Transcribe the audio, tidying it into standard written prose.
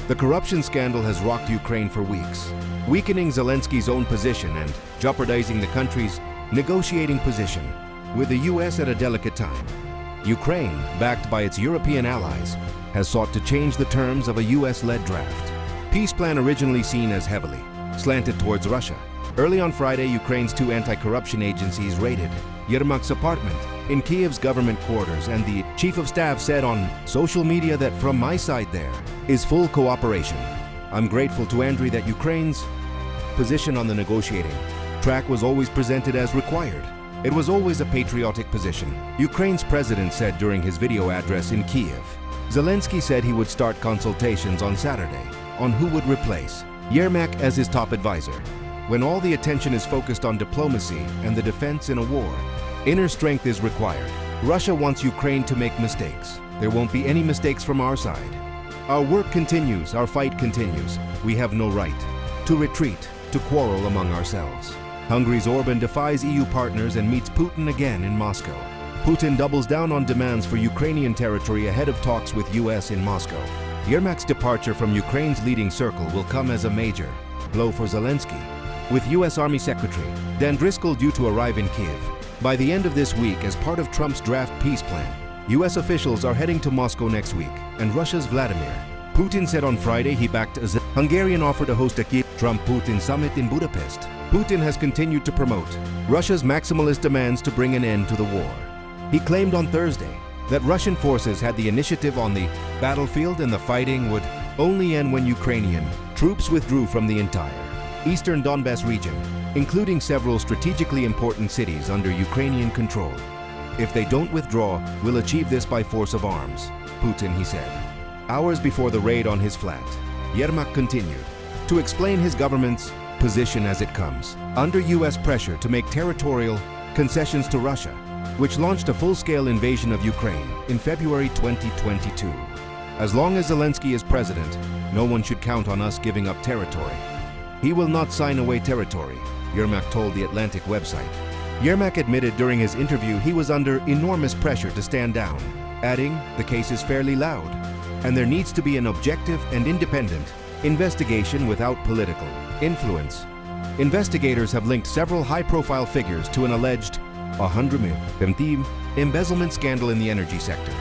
The corruption scandal has rocked Ukraine for weeks, weakening Zelensky's own position and jeopardizing the country's negotiating position, with the US at a delicate time. Ukraine, backed by its European allies, has sought to change the terms of a US-led draft. Peace plan originally seen as heavily slanted towards Russia. Early on Friday, Ukraine's two anti-corruption agencies raided Yermak's apartment in Kiev's government quarters, and the chief of staff said on social media that from my side there is full cooperation. I'm grateful to Andriy that Ukraine's position on the negotiating track was always presented as required. It was always a patriotic position, Ukraine's president said during his video address in Kiev. Zelensky said he would start consultations on Saturday on who would replace Yermak as his top advisor. When all the attention is focused on diplomacy and the defense in a war, inner strength is required. Russia wants Ukraine to make mistakes. There won't be any mistakes from our side. Our work continues, our fight continues. We have no right to retreat, to quarrel among ourselves. Hungary's Orban defies EU partners and meets Putin again in Moscow. Putin doubles down on demands for Ukrainian territory ahead of talks with US in Moscow. Yermak's departure from Ukraine's leading circle will come as a major blow for Zelensky, with US Army Secretary Dan Driscoll due to arrive in Kiev by the end of this week as part of Trump's draft peace plan. US officials are heading to Moscow next week, and Russia's Vladimir Putin said on Friday he backed a Hungarian offer to host a Kiev-Trump-Putin summit in Budapest. Putin has continued to promote Russia's maximalist demands to bring an end to the war. He claimed on Thursday that Russian forces had the initiative on the battlefield and the fighting would only end when Ukrainian troops withdrew from the entire eastern Donbas region, including several strategically important cities under Ukrainian control. If they don't withdraw, we'll achieve this by force of arms, Putin, he said. Hours before the raid on his flat, Yermak continued to explain his government's position as it comes, under US pressure to make territorial concessions to Russia, which launched a full-scale invasion of Ukraine in February 2022. As long as Zelensky is president, no one should count on us giving up territory. He will not sign away territory, Yermak told the Atlantic website. Yermak admitted during his interview he was under enormous pressure to stand down, adding, "The case is fairly loud, and there needs to be an objective and independent investigation without political influence." Investigators have linked several high-profile figures to an alleged $100 million embezzlement scandal in the energy sector.